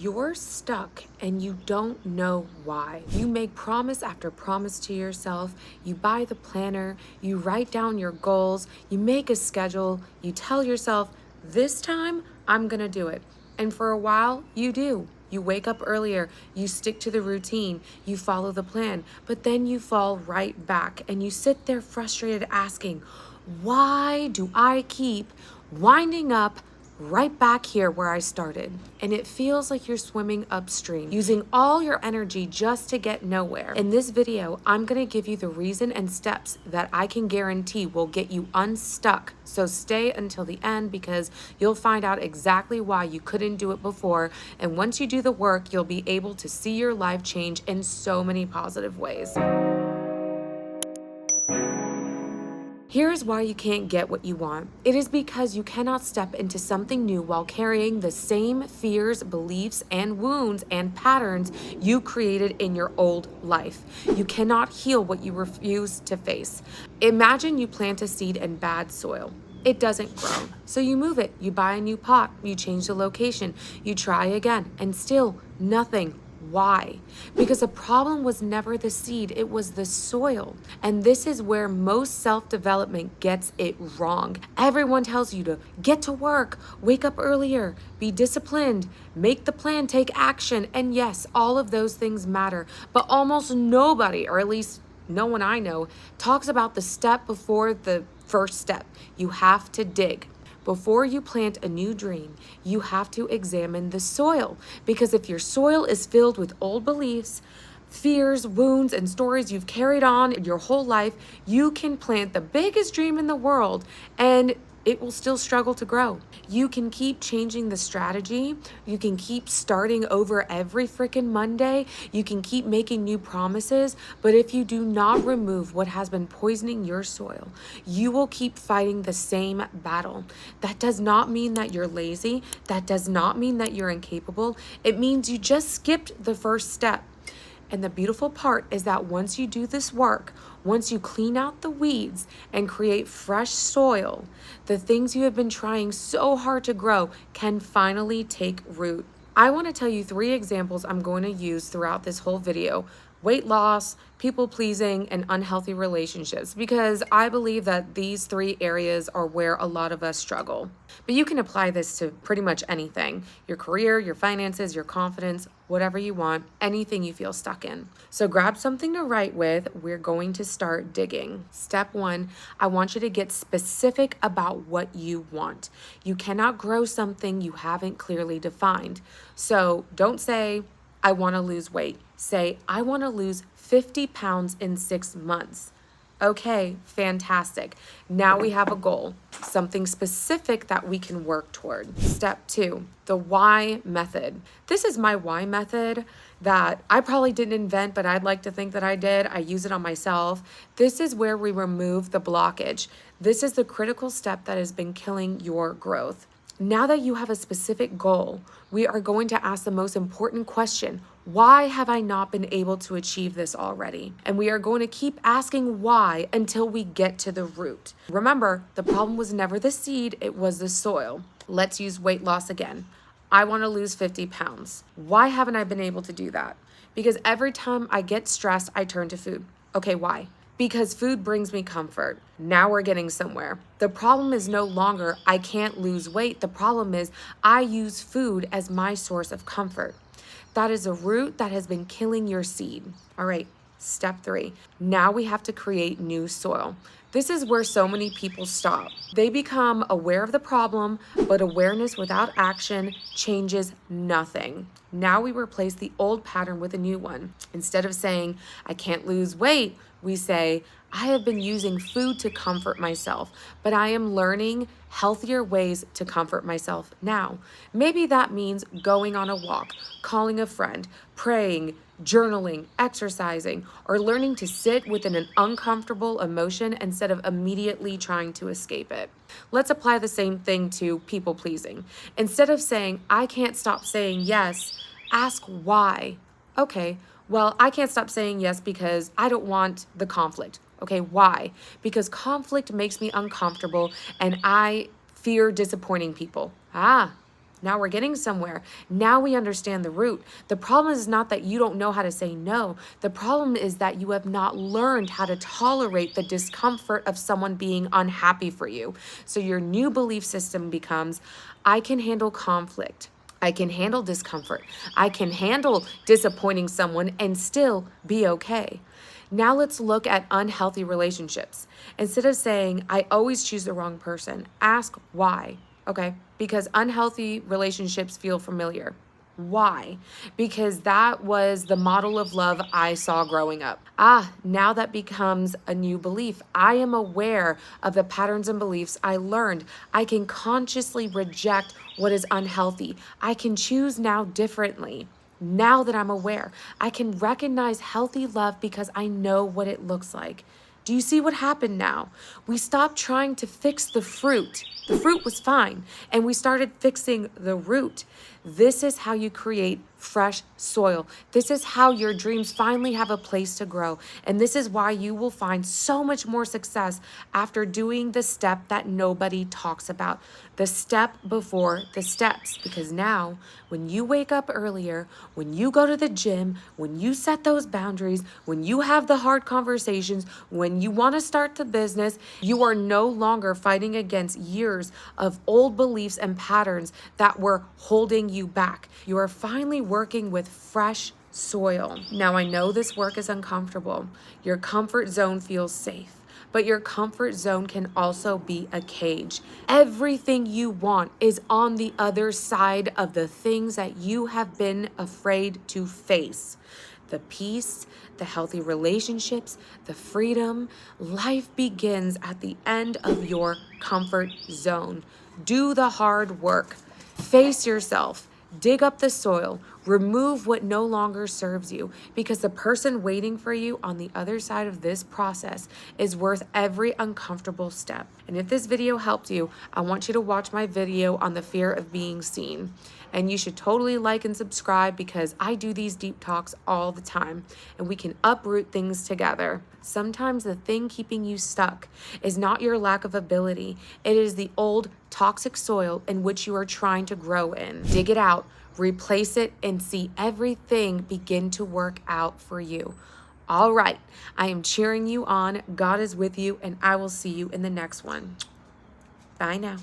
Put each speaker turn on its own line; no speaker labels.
You're stuck and you don't know why. You make promise after promise to yourself. You buy the planner, you write down your goals, you make a schedule, you tell yourself, this time I'm gonna do it. And for a while, you do. You wake up earlier, you stick to the routine, you follow the plan, but then you fall right back and you sit there frustrated asking, why do I keep winding up right back here where I started? And it feels like you're swimming upstream, using all your energy just to get nowhere. In this video, I'm gonna give you the reason and steps that I can guarantee will get you unstuck. So stay until the end because you'll find out exactly why you couldn't do it before. And once you do the work, you'll be able to see your life change in so many positive ways. Here's why you can't get what you want. It is because you cannot step into something new while carrying the same fears, beliefs, and wounds and patterns you created in your old life. You cannot heal what you refuse to face. Imagine you plant a seed in bad soil. It doesn't grow. So you move it, you buy a new pot, you change the location, you try again, and still nothing. Why? Because the problem was never the seed, it was the soil. And this is where most self-development gets it wrong. Everyone tells you to get to work, wake up earlier, be disciplined, make the plan, take action. And yes, all of those things matter. But almost nobody, or at least no one I know, talks about the step before the first step. You have to dig. Before you plant a new dream, you have to examine the soil, because if your soil is filled with old beliefs, fears, wounds, and stories you've carried on your whole life, you can plant the biggest dream in the world and it will still struggle to grow. You can keep changing the strategy. You can keep starting over every freaking Monday. You can keep making new promises. But if you do not remove what has been poisoning your soil, you will keep fighting the same battle. That does not mean that you're lazy. That does not mean that you're incapable. It means you just skipped the first step. And the beautiful part is that once you do this work, once you clean out the weeds and create fresh soil, the things you have been trying so hard to grow can finally take root. I want to tell you 3 examples I'm going to use throughout this whole video: weight loss, people pleasing, and unhealthy relationships, because I believe that these 3 areas are where a lot of us struggle. But you can apply this to pretty much anything: your career, your finances, your confidence, whatever you want, anything you feel stuck in. So grab something to write with. We're going to start digging. Step 1, I want you to get specific about what you want. You cannot grow something you haven't clearly defined. So don't say, I want to lose weight. Say, I want to lose 50 pounds in 6 months. Okay, fantastic. Now we have a goal, something specific that we can work toward. Step 2, the why method. This is my why method that I probably didn't invent, but I'd like to think that I did. I use it on myself. This is where we remove the blockage. This is the critical step that has been killing your growth. Now that you have a specific goal, we are going to ask the most important question: why have I not been able to achieve this already? And we are going to keep asking why until we get to the root. Remember, the problem was never the seed, it was the soil. Let's use weight loss again. I want to lose 50 pounds. Why haven't I been able to do that? Because every time I get stressed, I turn to food. Okay, why? Because food brings me comfort. Now we're getting somewhere. The problem is no longer I can't lose weight. The problem is I use food as my source of comfort. That is a root that has been killing your seed. All right, step 3. Now we have to create new soil. This is where so many people stop. They become aware of the problem, but awareness without action changes nothing. Now we replace the old pattern with a new one. Instead of saying, I can't lose weight, we say, I have been using food to comfort myself, but I am learning healthier ways to comfort myself now. Maybe that means going on a walk, calling a friend, praying, journaling, exercising, or learning to sit within an uncomfortable emotion instead of immediately trying to escape it. Let's apply the same thing to people pleasing. Instead of saying, I can't stop saying yes, ask why. Okay, well, I can't stop saying yes because I don't want the conflict. Okay, why? Because conflict makes me uncomfortable and I fear disappointing people. Now we're getting somewhere. Now we understand the root. The problem is not that you don't know how to say no. The problem is that you have not learned how to tolerate the discomfort of someone being unhappy for you. So your new belief system becomes, I can handle conflict. I can handle discomfort. I can handle disappointing someone and still be okay. Now let's look at unhealthy relationships. Instead of saying, I always choose the wrong person, ask why. Okay? Because unhealthy relationships feel familiar. Why? Because that was the model of love I saw growing up. Now that becomes a new belief. I am aware of the patterns and beliefs I learned. I can consciously reject what is unhealthy. I can choose now differently. Now that I'm aware, I can recognize healthy love because I know what it looks like. Do you see what happened now? We stopped trying to fix the fruit. The fruit was fine, and we started fixing the root. This is how you create fresh soil. This is how your dreams finally have a place to grow. And this is why you will find so much more success after doing the step that nobody talks about, the step before the steps. Because now, when you wake up earlier, when you go to the gym, when you set those boundaries, when you have the hard conversations, when you want to start the business, you are no longer fighting against years of old beliefs and patterns that were holding you back. You are finally working with fresh soil. Now, I know this work is uncomfortable. Your comfort zone feels safe, but your comfort zone can also be a cage. Everything you want is on the other side of the things that you have been afraid to face. The peace, the healthy relationships, the freedom. Life begins at the end of your comfort zone. Do the hard work. Face yourself. Dig up the soil. Remove what no longer serves you, because the person waiting for you on the other side of this process is worth every uncomfortable step. And if this video helped you, I want you to watch my video on the fear of being seen. And you should totally like and subscribe, because I do these deep talks all the time and we can uproot things together. Sometimes the thing keeping you stuck is not your lack of ability. It is the old toxic soil in which you are trying to grow in. Dig it out, replace it, and see everything begin to work out for you. All right, I am cheering you on. God is with you, and I will see you in the next one. Bye now.